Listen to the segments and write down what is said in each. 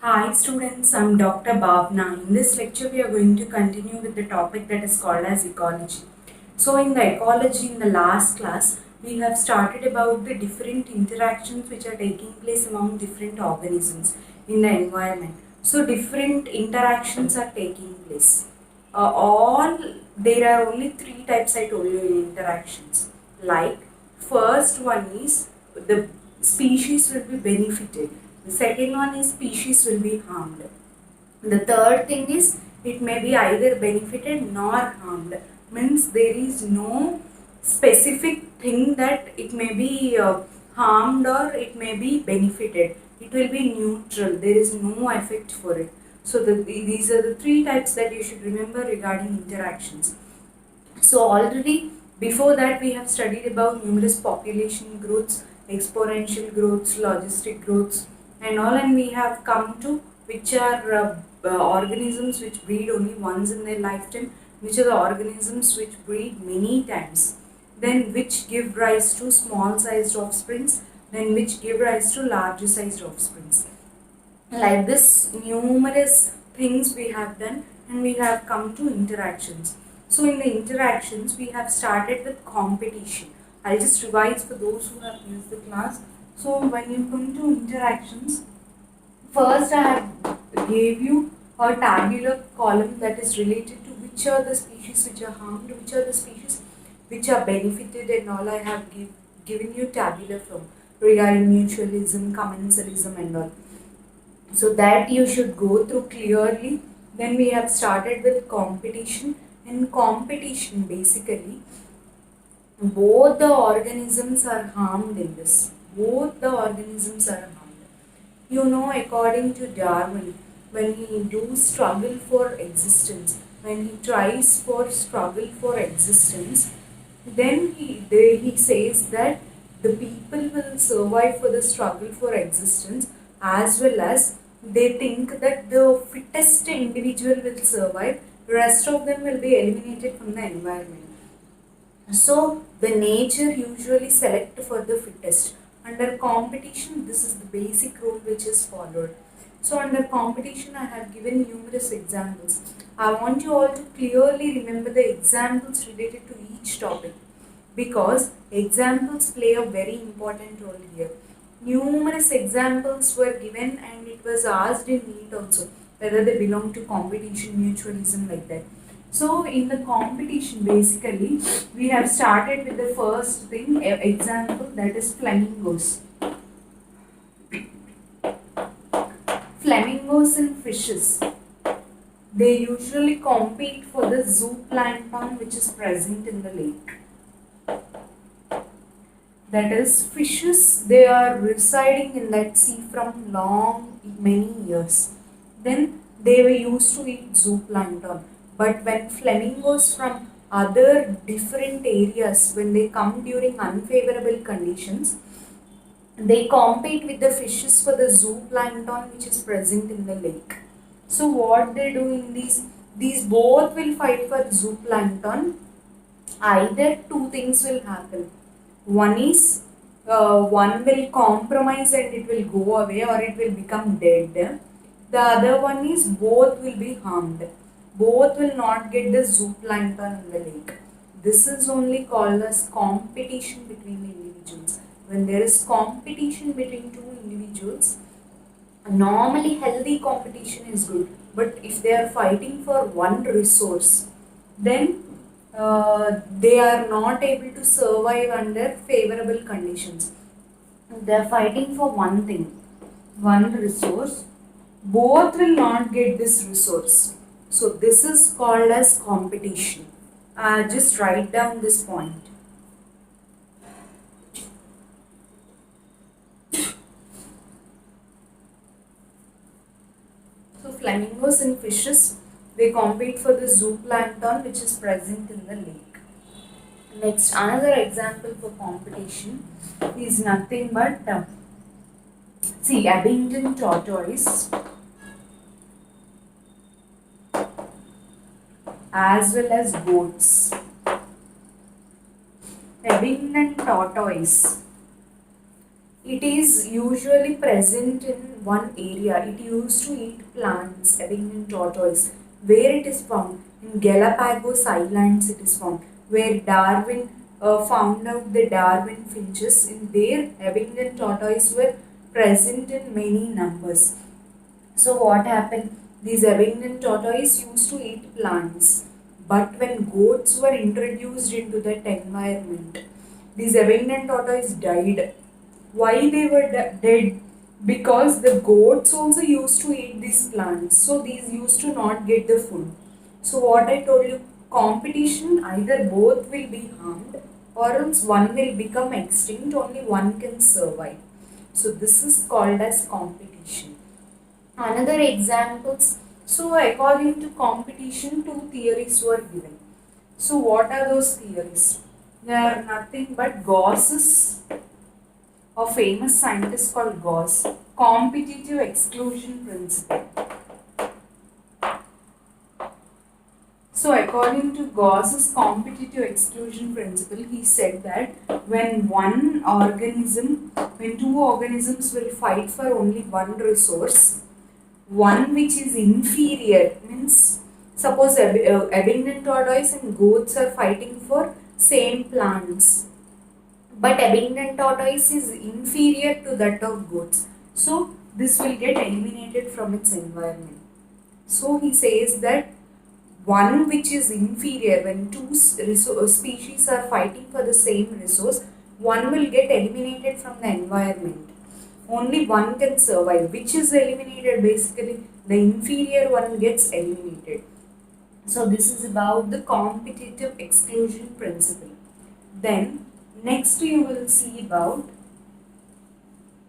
Hi students, I'm Dr. Bhavna. In this lecture we are going to continue with the topic that is called as ecology. So in the ecology in the last class, we have started about the different interactions which are taking place among different organisms in the environment. So different interactions are taking place. All There are only three types I told you in interactions. Like first one is the species will be benefited. The second one is species will be harmed. The third thing is it may be either benefited nor harmed. Means there is no specific thing that it may be harmed or it may be benefited. It will be neutral. There is no effect for it. So these are the three types that you should remember regarding interactions. So already before that we have studied about numerous population growths, exponential growths, logistic growths and all, and we have come to which are organisms which breed only once in their lifetime, which are the organisms which breed many times, then which give rise to small sized offsprings, then which give rise to larger sized offsprings. Like this numerous things we have done and we have come to interactions. So in the interactions we have started with competition. I'll just revise for those who have missed the class. So when you come to interactions, first I have gave you a tabular column that is related to which are the species which are harmed, which are the species which are benefited, and all. I have given you tabular form regarding mutualism, commensalism and all, so that you should go through clearly. Then we have started with competition. In competition, basically both the organisms are harmed in this. Both the organisms are harmed. You know, according to Darwin, when he do struggle for existence, when he tries for struggle for existence, then he says that the people will survive for the struggle for existence, as well as they think that the fittest individual will survive, rest of them will be eliminated from the environment. So the nature usually select for the fittest. Under competition, this is the basic rule which is followed. So under competition, I have given numerous examples. I want you all to clearly remember the examples related to each topic, because examples play a very important role here. Numerous examples were given and it was asked in NEET also whether they belong to competition, mutualism, like that. So in the competition, basically we have started with the first thing, example, that is flamingos. Flamingos and fishes, they usually compete for the zooplankton which is present in the lake. That is, fishes, they are residing in that sea from many years. Then they were used to eat zooplankton. But when flamingos from other different areas, when they come during unfavorable conditions, they compete with the fishes for the zooplankton which is present in the lake. So what they do in these both will fight for zooplankton. Either two things will happen. One is one will compromise and it will go away or it will become dead. The other one is both will be harmed. Both will not get the zooplankton in the lake. This is only called as competition between the individuals. When there is competition between two individuals, normally healthy competition is good. But if they are fighting for one resource, then they are not able to survive under favorable conditions. They are fighting for one thing, one resource. Both will not get this resource. So this is called as competition. Just write down this point. So flamingos and fishes, they compete for the zooplankton which is present in the lake. Next, another example for competition is nothing but see, Abingdon tortoise as well as goats. Abingdon tortoise It is usually present in one area. It used to eat plants, Abingdon tortoise. Where it is found? In Galapagos Islands it is found. Where Darwin found out the Darwin finches. In there, Abingdon tortoise were present in many numbers. So what happened? These Abingdon tortoise used to eat plants. But when goats were introduced into that environment, these Abingdon tortoise died. Why they were dead? Because the goats also used to eat these plants, so these used to not get the food. So what I told you, competition, either both will be harmed or else one will become extinct, only one can survive. So this is called as competition. Another examples, so according to competition, two theories were given. So what are those theories? They are nothing but Gauss's, a famous scientist called Gauss, competitive exclusion principle. So according to Gauss's competitive exclusion principle, he said that when two organisms will fight for only one resource, one which is inferior, means suppose Abingdon tortoise and goats are fighting for same plants, but Abingdon tortoise is inferior to that of goats. So this will get eliminated from its environment. So he says that one which is inferior, when two species are fighting for the same resource, one will get eliminated from the environment. Only one can survive. Which is eliminated? Basically, the inferior one gets eliminated. So this is about the competitive exclusion principle. Then next you will see about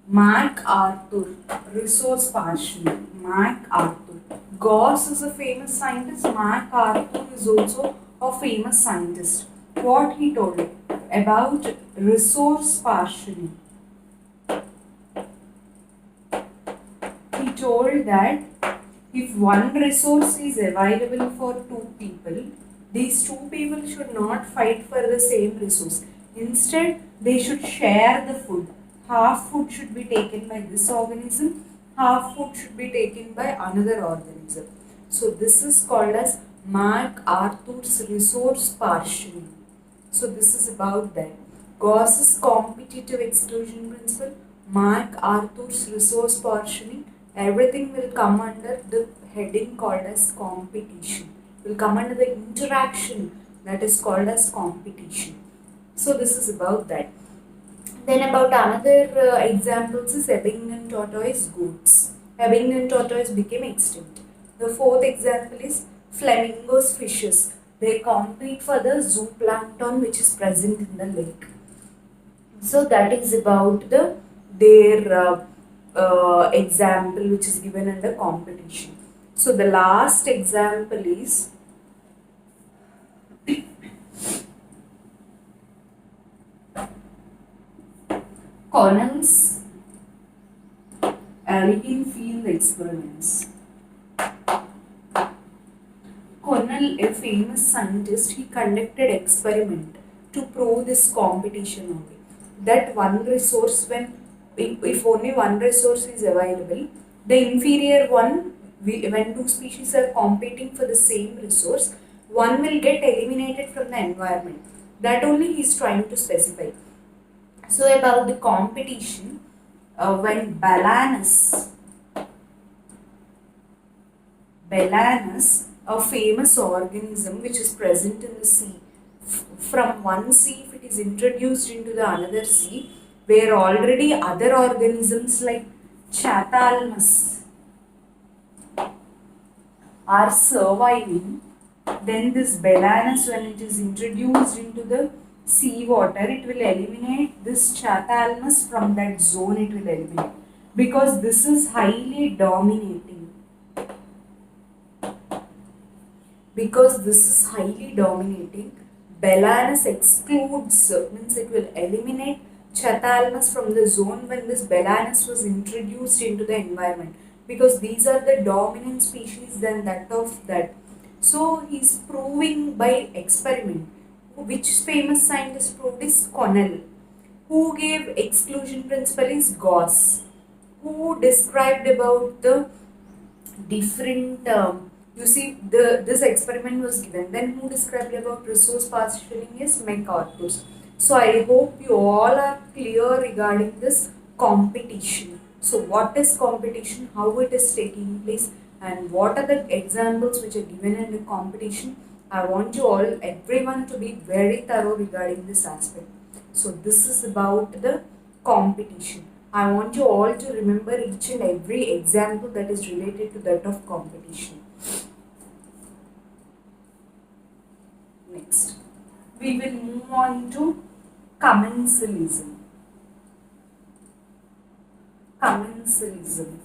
MacArthur resource partitioning. MacArthur. Gauss is a famous scientist. MacArthur is also a famous scientist. What he told about resource partitioning? He told that if one resource is available for two people, these two people should not fight for the same resource. Instead, they should share the food. Half food should be taken by this organism, half food should be taken by another organism. So this is called as MacArthur's resource partitioning. So this is about that. Gauss's competitive exclusion principle, MacArthur's resource partitioning, everything will come under the heading called as competition. Will come under the interaction that is called as competition. So this is about that. Then about another examples is Abingdon tortoise goats. Abingdon tortoise became extinct. The fourth example is flamingos fishes. They compete for the zooplankton which is present in the lake. So that is about their example which is given under competition. So the last example is Connell's alkene field experiments. Connell, a famous scientist, he conducted experiment to prove this competition only. That one resource, if only one resource is available, the inferior one, when two species are competing for the same resource, one will get eliminated from the environment. That only he is trying to specify. So about the competition, when Balanus, a famous organism which is present in the sea, from one sea if it is introduced into the another sea, where already other organisms like Chathalmus are surviving, then this Balanus, when it is introduced into the sea water, it will eliminate this Chathalmus from that zone, it will eliminate, because this is highly dominating. Because this is highly dominating, Balanus excludes, means it will eliminate Chathalmus from the zone when this Balanus was introduced into the environment, because these are the dominant species than that of that. So he is proving by experiment. Which famous scientist proved this? Connell. Who gave exclusion principle is Gauss. Who described about the different you see this experiment was given, then who described about resource partitioning is MacArthur. So I hope you all are clear regarding this competition. So what is competition, how it is taking place, and what are the examples which are given in the competition. I want you all, everyone, to be very thorough regarding this aspect. So this is about the competition. I want you all to remember each and every example that is related to that of competition. Next, we will move on to commensalism. Commensalism.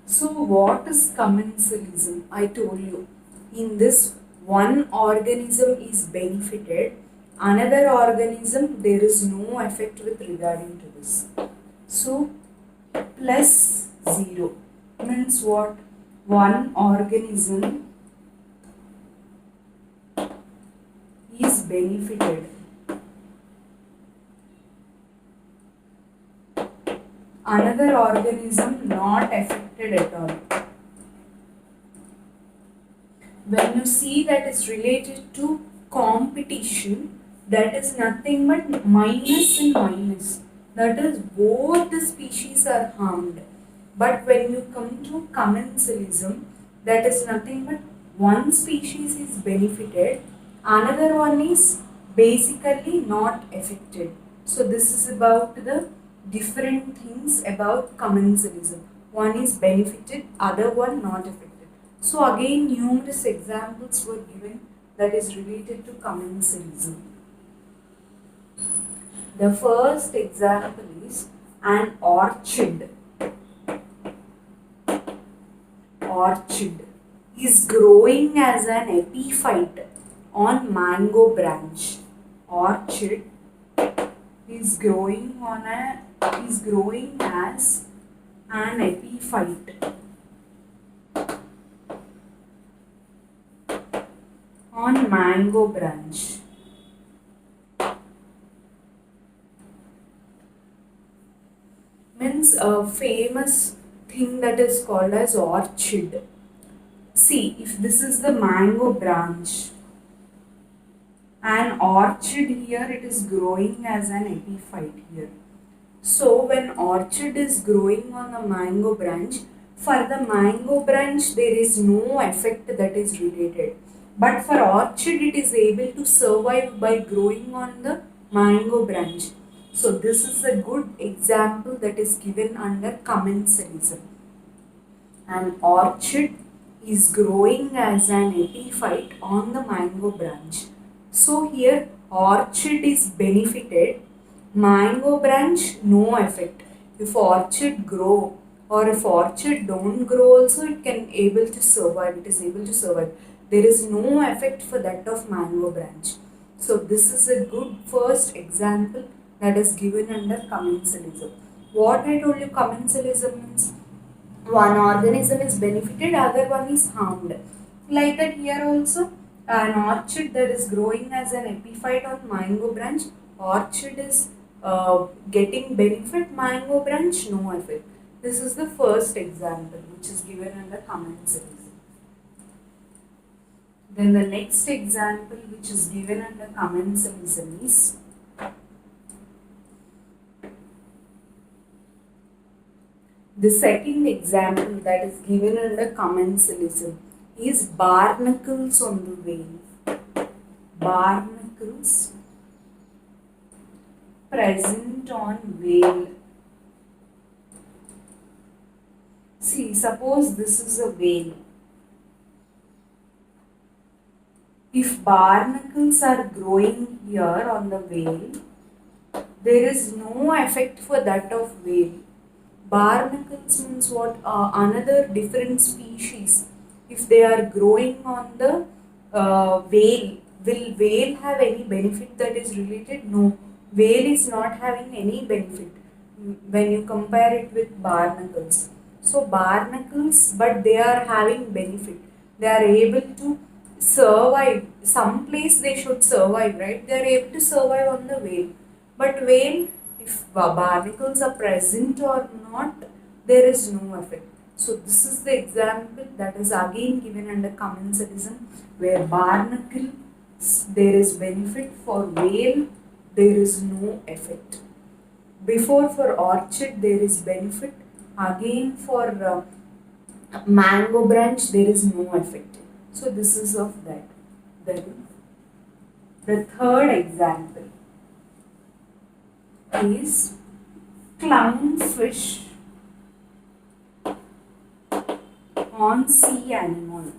So what is commensalism? I told you, in this one organism is benefited, another organism there is no effect with regarding to this. So plus 0 means what? One organism is benefited, another organism not affected at all. When you see that is related to competition, that is nothing but minus and minus. That is, both the species are harmed. But when you come to commensalism, that is nothing but one species is benefited, another one is basically not affected. So this is about the different things about commensalism. One is benefited, other one not affected. So again, numerous examples were given that is related to commensalism. The first example is an orchid. Orchid is growing as an epiphyte on mango branch. Orchid is growing as an epiphyte on mango branch. Means a famous thing that is called as orchid. See, if this is the mango branch, an orchid here, it is growing as an epiphyte here. So when orchid is growing on the mango branch, for the mango branch there is no effect that is related. But for orchid it is able to survive by growing on the mango branch. So this is a good example that is given under commensalism. An orchid is growing as an epiphyte on the mango branch. So here orchid is benefited, mango branch no effect. If orchid grow or if orchid don't grow also, it can able to survive, it is able to survive. There is no effect for that of mango branch. So this is a good first example that is given under commensalism. What I told you, commensalism means one organism is benefited, other one is harmed. Like that here also, an orchid that is growing as an epiphyte on mango branch, orchid is getting benefit, mango branch no effect. This is the first example which is given under commensalism. Then the next example which is given under commensalism is the second example that is given under commensalism is barnacles on the whale. Barnacles present on whale. See, suppose this is a whale. If barnacles are growing here on the whale, there is no effect for that of whale. Barnacles means what? Another different species. If they are growing on the whale, will whale have any benefit that is related? No. Whale is not having any benefit when you compare it with barnacles. So barnacles, but they are having benefit. They are able to survive, some place they should survive, right? They are able to survive on the whale. But whale, if barnacles are present or not, there is no effect. So this is the example that is again given under commensalism, where barnacle there is benefit, for whale there is no effect. Before for orchid there is benefit, again for mango branch there is no effect. So this is of that. Then the third example is clownfish on sea anemone.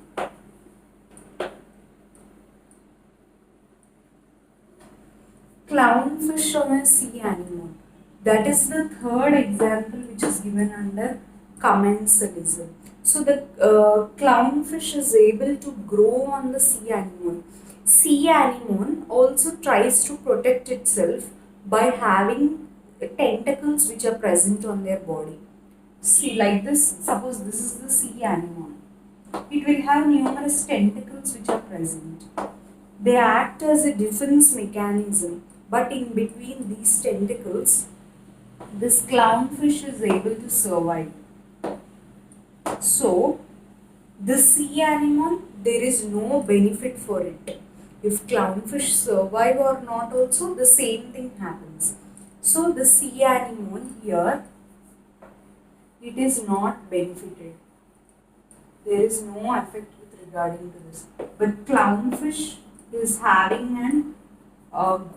Clownfish on a sea anemone. That is the third example which is given under commensalism. So the clownfish is able to grow on the sea anemone. Sea anemone also tries to protect itself by having tentacles which are present on their body. See, like this, suppose this is the sea anemone. It will have numerous tentacles which are present. They act as a defense mechanism, but in between these tentacles, this clownfish is able to survive. So, the sea anemone, there is no benefit for it. If clownfish survive or not also, the same thing happens. So, the sea anemone here, it is not benefited. There is no effect with regarding to this. But clownfish is having an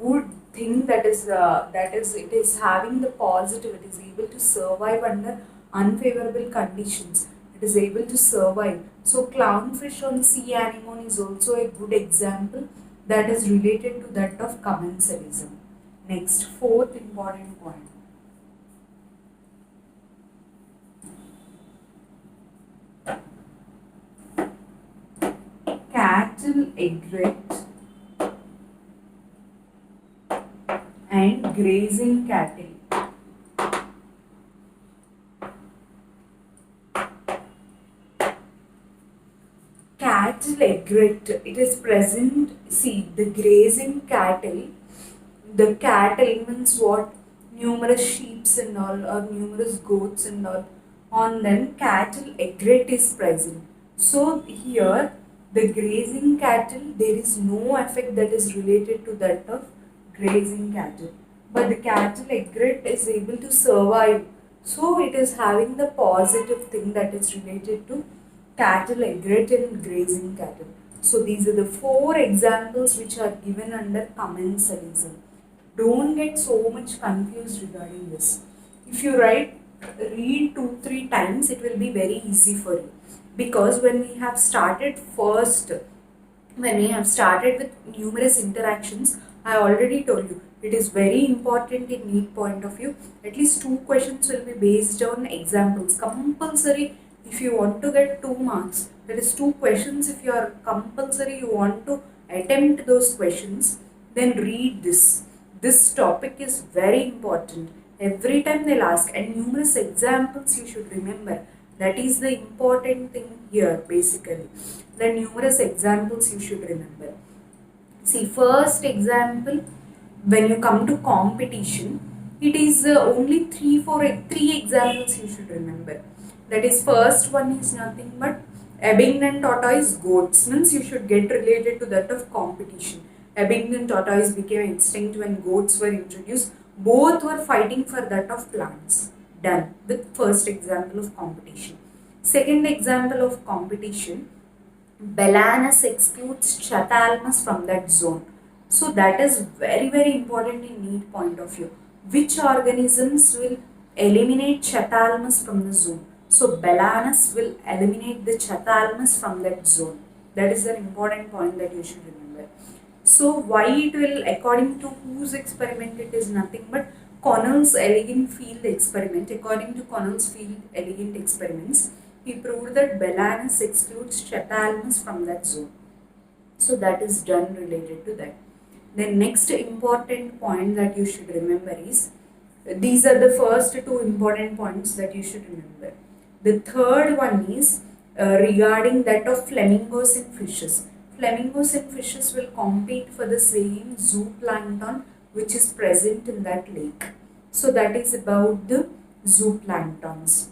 good thing, that is it is having the positive. It is able to survive under unfavorable conditions. It is able to survive. So clownfish on sea anemone is also a good example that is related to that of commensalism. Next, fourth important point. Cattle egret and grazing cattle. Cattle egret, it is present. See, the grazing cattle, the cattle means what? Numerous sheep and all, or numerous goats and all. On them, cattle egret is present. So here, the grazing cattle, there is no effect that is related to that of grazing cattle. But the cattle egret is able to survive. So it is having the positive thing that is related to cattle egret and grazing cattle. So these are the four examples which are given under commensalism. Don't get so much confused regarding this. If you read 2-3 times, it will be very easy for you. Because when we have started with numerous interactions, I already told you, it is very important in NEET point of view. At least 2 questions will be based on examples. Compulsory, if you want to get 2 marks, that is 2 questions. If you are compulsory, you want to attempt those questions, then read this. This topic is very important. Every time they'll ask, and numerous examples you should remember. That is the important thing here, basically. The numerous examples you should remember. See, first example, when you come to competition, it is only 3 examples you should remember. That is, first one is nothing but Abingdon tortoise goats, means you should get related to that of competition. Abingdon tortoise became extinct when goats were introduced. Both were fighting for that of plants. Done with first example of competition. Second example of competition, Belanus excludes Chathalmus from that zone. So that is very, very important in NEET point of view. Which organisms will eliminate Chathalmus from the zone? So Belanus will eliminate the Chathalmus from that zone. That is an important point that you should remember. So why it will, according to whose experiment, it is nothing but Connell's elegant field experiment. According to Connell's field elegant experiments, he proved that Belanus excludes Chathalmus from that zone. So that is done related to that. The next important point that you should remember is, these are the first 2 important points that you should remember. The third one is regarding that of flamingos in fishes. flamingos and fishes will compete for the same zooplankton which is present in that lake. So that is about the zooplanktons.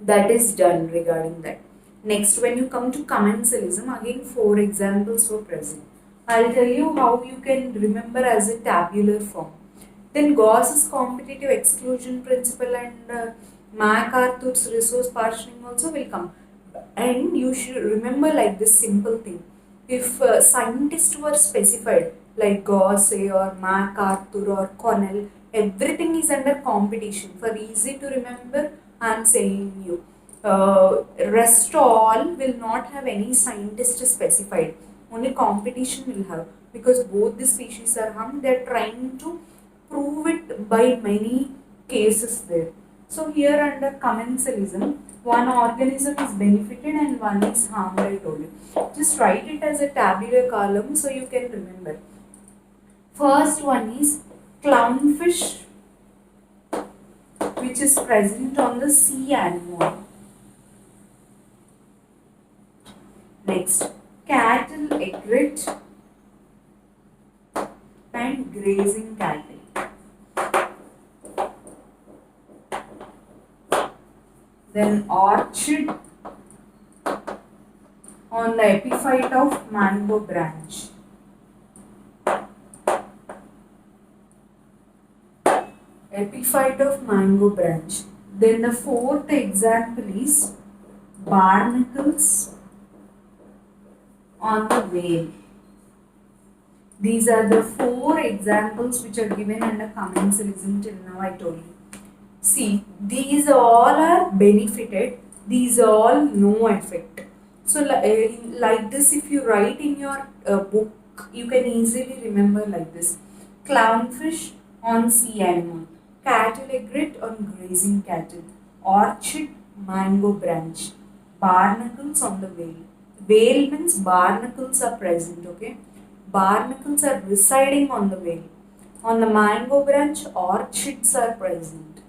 That is done regarding that. Next, when you come to commensalism, again 4 examples were present. I'll tell you how you can remember as a tabular form. Then Gauss's competitive exclusion principle and MacArthur's resource partitioning also will come. And you should remember like this simple thing. If scientists were specified like Gauss or MacArthur or Cornell, everything is under competition. For easy to remember, I am saying you. Rest all will not have any scientist specified. Only competition will have, because both the species are harmed. They are trying to prove it by many cases there. So here under commensalism, one organism is benefited and one is harmed, I told you. Just write it as a tabular column so you can remember. First one is clownfish, which is present on the sea anemone. Next, cattle egret and grazing cattle. Then orchid on the epiphyte of mango branch. Epiphyte of mango branch. Then the fourth example is barnacles on the whale. These are the 4 examples which are given under commensalism till now, I told you. See, these all are benefited, these all no effect. So like this, if you write in your book, you can easily remember like this. Clownfish on sea anemone, cattle egret on grazing cattle, orchid mango branch, barnacles on the whale. Whale means barnacles are present, okay? Barnacles are residing on the whale. On the mango branch, orchids are present.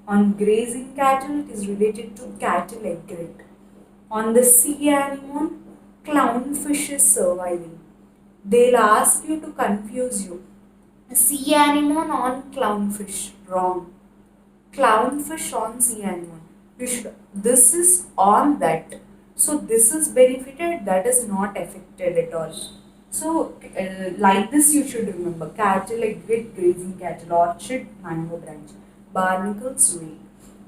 On grazing cattle, it is related to cattle egret. On the sea anemone, clownfish is surviving. They'll ask you to confuse you. Sea anemone on clownfish, wrong. Clownfish on sea anemone. This is on that. So this is benefited, that is not affected at all. So like this you should remember. Cattle egret, grazing cattle, orchid, mango branch, barnacles, whale.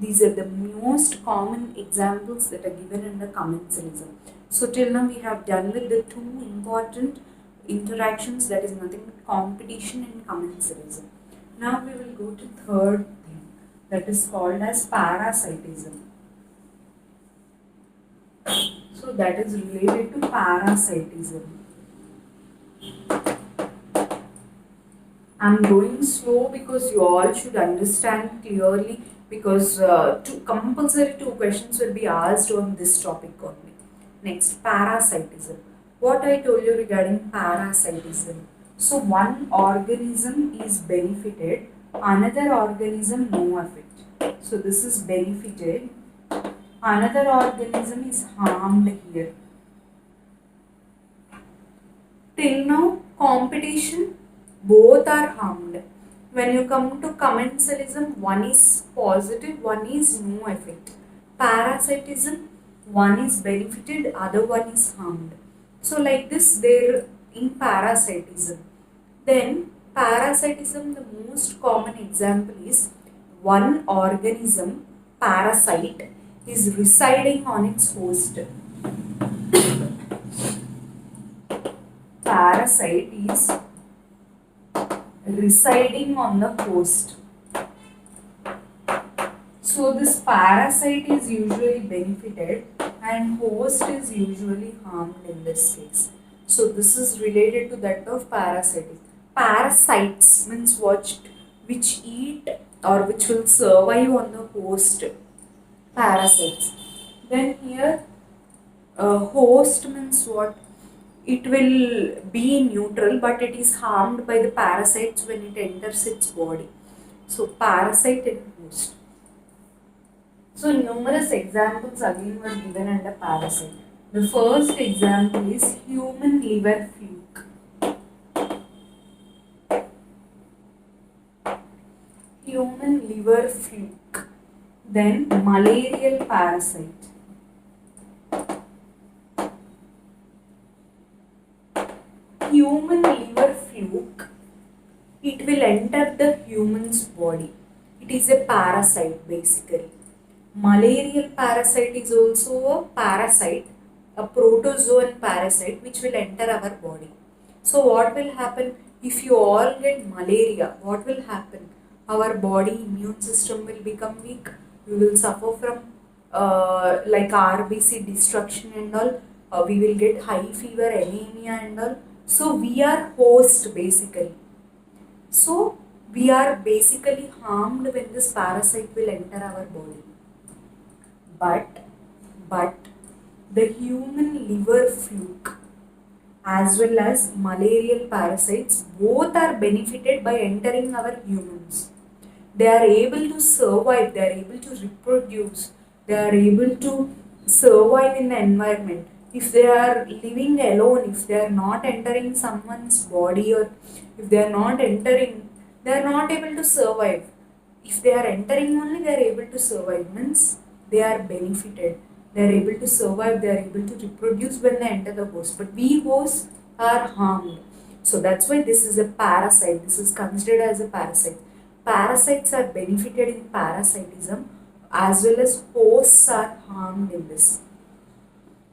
These are the most common examples that are given under commensalism. So till now we have done with the 2 important interactions, that is nothing but competition and commensalism. Now we will go to third thing, that is called as parasitism. So that is related to parasitism. I am going slow because you all should understand clearly, because compulsory 2 questions will be asked on this topic only. Next, parasitism. What I told you regarding parasitism. So one organism is benefited, another organism no effect. So this is benefited, another organism is harmed here. Till now, competition, both are harmed. When you come to commensalism, one is positive, one is no effect. Parasitism, one is benefited, other one is harmed. So like this, there in parasitism. Then parasitism, the most common example is one organism, parasite, is residing on its host. Parasite is residing on the host. So this parasite is usually benefited and host is usually harmed in this case. So this is related to that of parasites. Parasites means what? Which eat or which will survive on the host. Parasites. Then here host means what? It will be neutral, but it is harmed by the parasites when it enters its body. So parasite and host. So numerous examples again were given under parasite. The first example is human liver fluke. Human liver fluke. Then malarial parasite. Human liver fluke, it will enter the human's body. It is a parasite basically. Malarial parasite is also a parasite, a protozoan parasite which will enter our body. So what will happen if you all get malaria? What will happen? Our body immune system will become weak. We will suffer from like RBC destruction and all. We will get high fever, anemia and all. So we are host basically. So we are basically harmed when this parasite will enter our body. But the human liver fluke as well as malarial parasites both are benefited by entering our humans. They are able to survive, they are able to reproduce, they are able to survive in the environment. If they are living alone, if they are not entering someone's body, or if they are not entering, they are not able to survive. If they are entering only, they are able to survive, means they are benefited. They are able to survive, they are able to reproduce when they enter the host. But we hosts are harmed. So that's why this is a parasite. This is considered as a parasite. Parasites are benefited in parasitism as well as hosts are harmed in this.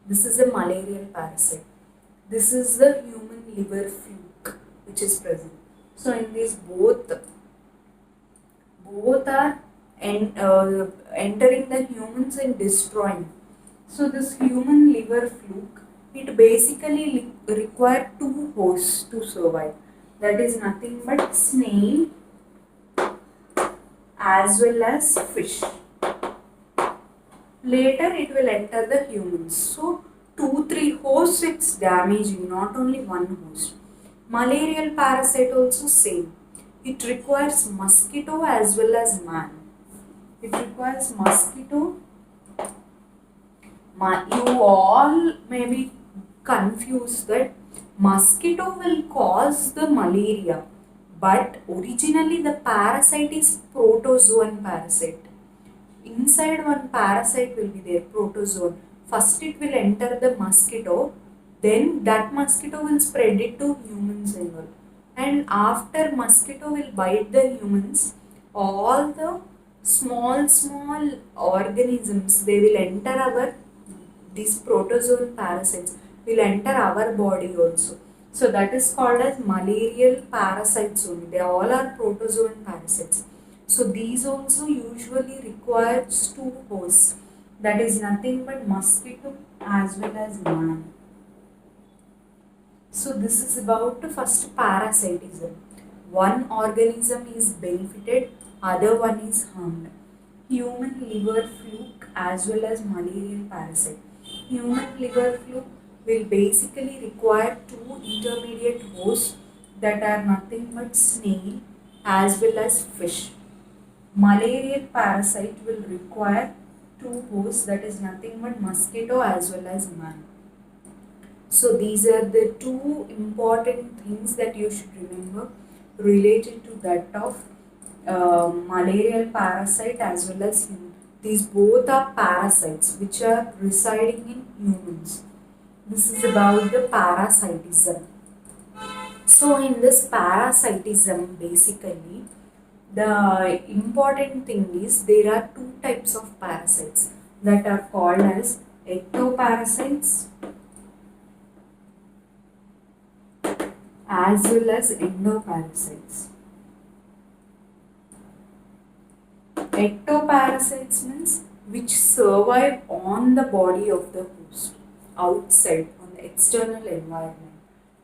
This is a malarial parasite. This is the human liver fluke which is present. So in these both are entering the humans and destroying. So this human liver fluke, it basically require two hosts to survive. That is nothing but snail as well as fish. Later it will enter the humans. So 2-3 hosts it's damaging, not only one host. Malarial parasite also same. It requires mosquito as well as man. It requires mosquito. You all may be confused that mosquito will cause the malaria, but originally the parasite is protozoan parasite. Inside one parasite will be there, protozoan. First it will enter the mosquito, then that mosquito will spread it to humans and all. And after mosquito will bite the humans, all the small organisms, they will enter our, these protozoan parasites will enter our body also. So that is called as malarial parasites only. They all are protozoan parasites. So these also usually requires two hosts. That is nothing but mosquito as well as man. So this is about the first parasitism. One organism is benefited, other one is harmed. Human liver fluke as well as malarial parasite. Human liver fluke will basically require two intermediate hosts that are nothing but snail as well as fish. Malarial parasite will require two hosts, that is nothing but mosquito as well as man. So these are the two important things that you should remember related to that of malarial parasite as well as human. These both are parasites which are residing in humans. This is about the parasitism. So in this parasitism, basically, the important thing is there are two types of parasites that are called as ectoparasites as well as endoparasites. Ectoparasites means which survive on the body of the host, outside, on the external environment.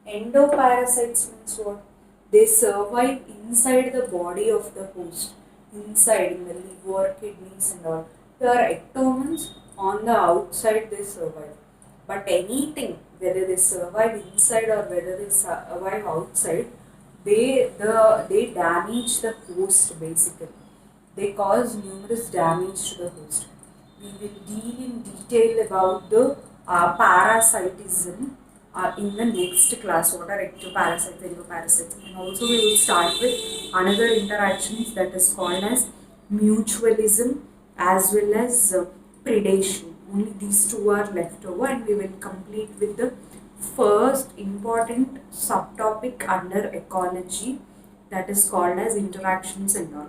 Endoparasites means what? They survive inside the body of the host, inside in the liver, kidneys and all. They are ectomens, on the outside they survive. But anything, whether they survive inside or whether they survive outside, they damage the host basically. They cause numerous damage to the host. We will deal in detail about the parasitism in the next class. What are ectoparasites, endoparasites, and also we will start with another interactions that is called as mutualism as well as predation. Only these two are left over, and we will complete with the first important subtopic under ecology, that is called as interactions and all.